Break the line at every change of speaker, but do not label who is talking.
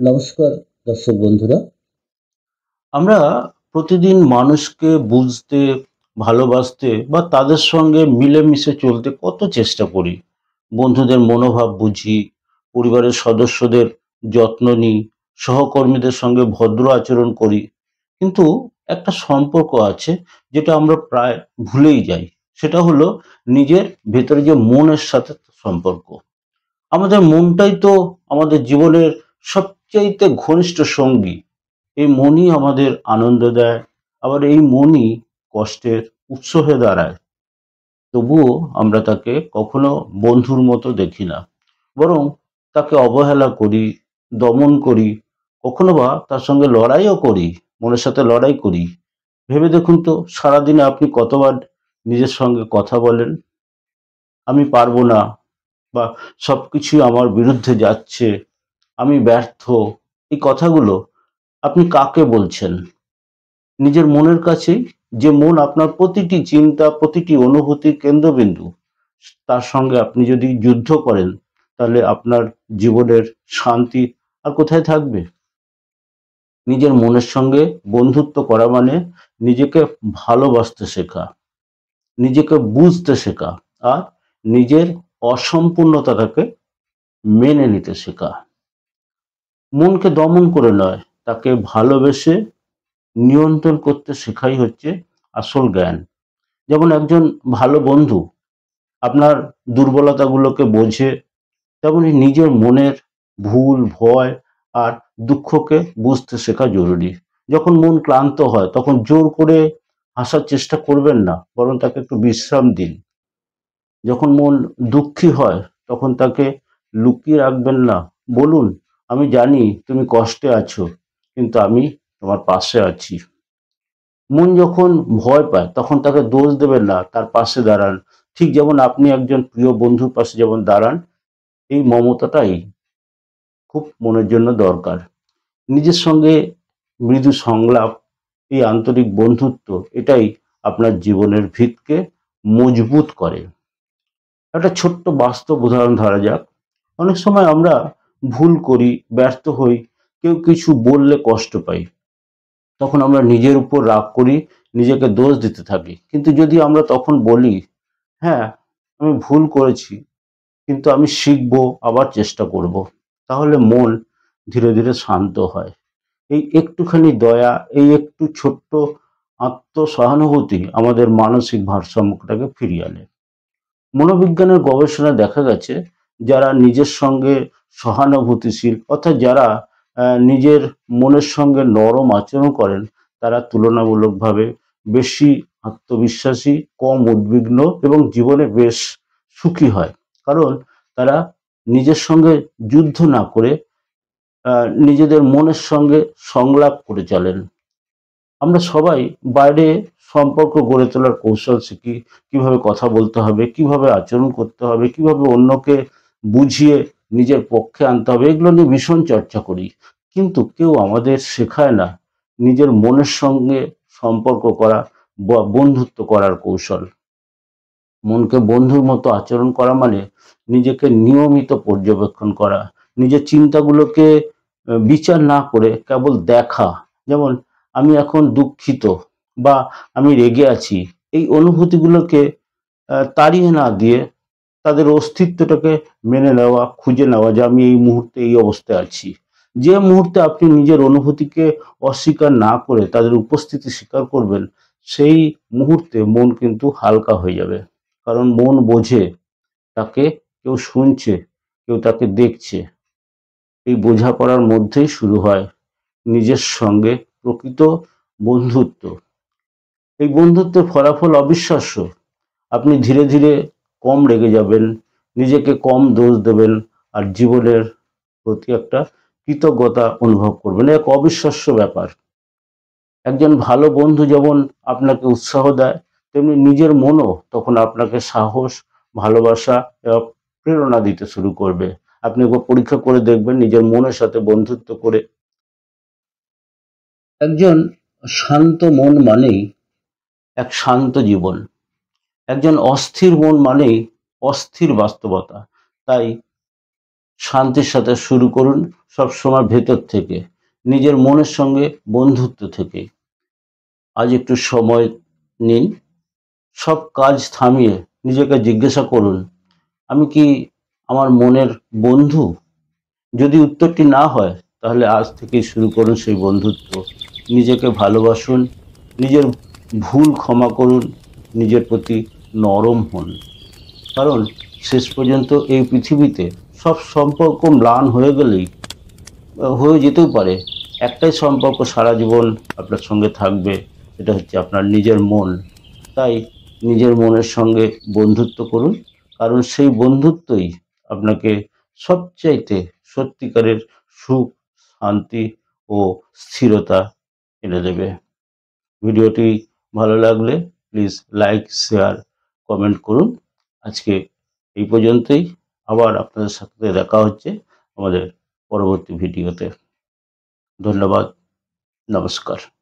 নমস্কার দর্শক বন্ধুরা। আমরা প্রতিদিন মানুষকে বুঝতে, ভালোবাসতে বা তাদের সঙ্গে মিলেমিশে চলতে কত চেষ্টা করি। বন্ধুদের মনোভাব বুঝি, পরিবারের সদস্যদের যত্ন নিই, সহকর্মীদের সঙ্গে ভদ্র আচরণ করি। কিন্তু একটা সম্পর্ক আছে যেটা আমরা প্রায় ভুলেই যাই। সেটা হলো নিজের ভেতরে যে মনের সাথে সম্পর্ক। আমাদের মনটাই তো আমাদের জীবনের সবচাইতে ঘনিষ্ঠ সঙ্গী। এই মনই আমাদের আনন্দ দেয়, আবার এই মনই কষ্টের উৎস হয়ে দাঁড়ায়। তবুও আমরা তাকে কখনো বন্ধুর মতো দেখি না, বরং তাকে অবহেলা করি, দমন করি, কখনো বা তার সঙ্গে লড়াইও করি, মনের সাথে লড়াই করি। ভেবে দেখুন তো, সারাদিনে আপনি কতবার নিজের সঙ্গে কথা বলেন, আমি পারবো না, বা সবকিছুই আমার বিরুদ্ধে যাচ্ছে, আমি ব্যর্থ। এই কথাগুলো আপনি কাকে বলছেন? নিজের মনের কাছেই, যে মন আপনার প্রতিটি চিন্তা, প্রতিটি অনুভূতির কেন্দ্রবিন্দু। তার সঙ্গে আপনি যদি যুদ্ধ করেন, তাহলে আপনার জীবনের শান্তি আর কোথায় থাকবে? নিজের মনের সঙ্গে বন্ধুত্ব করা মানে নিজেকে ভালোবাসতে শেখা, নিজেকে বুঝতে শেখা, আর নিজের অসম্পূর্ণতাটাকে মেনে নিতে শেখা। মনকে দমন করে নয়, তাকে ভালোবেসে নিয়ন্ত্রণ করতে শেখাই হচ্ছে আসল জ্ঞান। যেমন একজন ভালো বন্ধু আপনার দুর্বলতাগুলোকে বোঝে, তেমনি নিজের মনের ভুল, ভয় আর দুঃখকে বুঝতে শেখা জরুরি। যখন মন ক্লান্ত হয় তখন জোর করে হাসার চেষ্টা করবেন না, বরং তাকে একটু বিশ্রাম দিন। যখন মন দুঃখী হয় তখন তাকে লুকিয়ে রাখবেন না, বলুন, আমি জানি তুমি কষ্টে আছো, কিন্তু আমি তোমার পাশে আছি। মন যখন ভয় পায় তখন তাকে দোষ দেবেন না, তার পাশে দাঁড়ান। ঠিক যেমন আপনি একজন প্রিয় বন্ধুর পাশে যেমন দাঁড়ান, এই মমতাটাই খুব মনের জন্য দরকার। নিজের সঙ্গে মৃদু সংলাপ, এই আন্তরিক বন্ধুত্ব, এটাই আপনার জীবনের ভিতকে মজবুত করে। একটা ছোট্ট বাস্তব উদাহরণ ধরা যাক। অনেক সময় আমরা ভুল করি, ব্যর্থ হই, কেউ কিছু বললে কষ্ট পাই, তখন আমরা নিজের উপর রাগ করি, নিজেকে দোষ দিতে থাকি। কিন্তু যদি আমরা তখন বলি, হ্যাঁ, আমি ভুল করেছি, কিন্তু আমি শিখবো, আবার চেষ্টা করব, তাহলে মন ধীরে ধীরে শান্ত হয়। এই একটুখানি দয়া, এই একটু ছোট্ট আত্মসহানুভূতি আমাদের মানসিক ভারসাম্যটাকে ফিরিয়ে আনে। মনোবিজ্ঞানের গবেষণায় দেখা গেছে, যারা নিজের সঙ্গে সহানুভূতিশীল, অর্থাৎ যারা নিজের মনের সঙ্গে নরম আচরণ করেন, তারা তুলনামূলকভাবে বেশি আত্মবিশ্বাসী, কম উদ্বিগ্ন এবং জীবনে বেশ সুখী হয়। কারণ তারা নিজের সঙ্গে যুদ্ধ না করে নিজেদের মনের সঙ্গে সংলাপ করে চলেন। আমরা সবাই বাইরে সম্পর্ক গড়ে তোলার কৌশল শিখি, কিভাবে কথা বলতে হবে, কিভাবে আচরণ করতে হবে, কিভাবে অন্যকে বুঝিয়ে নিজের পক্ষে আনতে হবে, এগুলো নিয়ে ভীষণ চর্চা করি। কিন্তু কেউ আমাদের শেখায় না নিজের মনের সঙ্গে সম্পর্ক করা বা বন্ধুত্ব করার কৌশল। মনকে বন্ধুর মতো আচরণ করা মানে নিজেকে নিয়মিত পর্যবেক্ষণ করা, নিজের চিন্তাগুলোকে বিচার না করে কেবল দেখা। যেমন, আমি এখন দুঃখিত বা আমি রেগে আছি, এই অনুভূতিগুলোকে তাড়িয়ে না দিয়ে তাদের অস্তিত্বটাকে মেনে নেওয়া, খুঁজে নেওয়া যে আমি এই মুহূর্তে এই অবস্থায় আছি। যে মুহূর্তে আপনি নিজের অনুভূতিকে অস্বীকার না করে তাদের উপস্থিতি স্বীকার করবেন, সেই মুহূর্তে মন কিন্তু হালকা হয়ে যাবে। কারণ মন বোঝে তাকে কেউ শুনছে, কেউ তাকে দেখছে। এই বোঝাপড়ার মধ্যেই শুরু হয় নিজের সঙ্গে প্রকৃত বন্ধুত্ব। এই বন্ধুত্বের ফলাফল অবিশ্বাস্য। আপনি ধীরে ধীরে কম রেগে যাবেন, নিজেকে কম দোষ দেবেন, আর জীবনের প্রতি একটা কৃতজ্ঞতা অনুভব করবেন। এক অবিশ্বাস্য ব্যাপার। একজন ভালো বন্ধু যেমন আপনাকে উৎসাহ দেয়, তেমনি নিজের মনও তখন আপনাকে সাহস, ভালোবাসা এবং প্রেরণা দিতে শুরু করবে। আপনি একবার পরীক্ষা করে দেখবেন নিজের মনের সাথে বন্ধুত্ব করে। একজন শান্ত মন মানেই এক শান্ত জীবন। একজন অস্থির মন মানেই অস্থির বাস্তবতা। তাই শান্তির সাথে শুরু করুন, সবসময় ভেতর থেকে, নিজের মনের সঙ্গে বন্ধুত্ব থেকে। আজ একটু সময় নিন, সব কাজ থামিয়ে নিজেকে জিজ্ঞাসা করুন, আমি কি আমার মনের বন্ধু? যদি উত্তরটি না হয়, তাহলে আজ থেকেই শুরু করুন সেই বন্ধুত্ব। নিজেকে ভালোবাসুন, নিজের ভুল ক্ষমা করুন, নিজের প্রতি নরম হন। কারণ শেষ পর্যন্ত এই পৃথিবীতে সব সম্পর্ক ম্লান হয়ে গেলেই হয়ে যেতেও পারে, একটাই সম্পর্ক সারা জীবন আপনার সঙ্গে থাকবে, সেটা হচ্ছে আপনার নিজের মন। তাই নিজের মনের সঙ্গে বন্ধুত্ব করুন, কারণ সেই বন্ধুত্বই আপনাকে সবচাইতে সত্যিকারের সুখ, শান্তি ও স্থিরতা এনে দেবে। ভিডিওটি ভালো লাগলে প্লিজ লাইক, শেয়ার, কমেন্ট করুন। আজকে এই পর্যন্তই। আবার আপনাদের সাথে দেখা হচ্ছে আমাদের পরবর্তী ভিডিওতে। ধন্যবাদ। নমস্কার।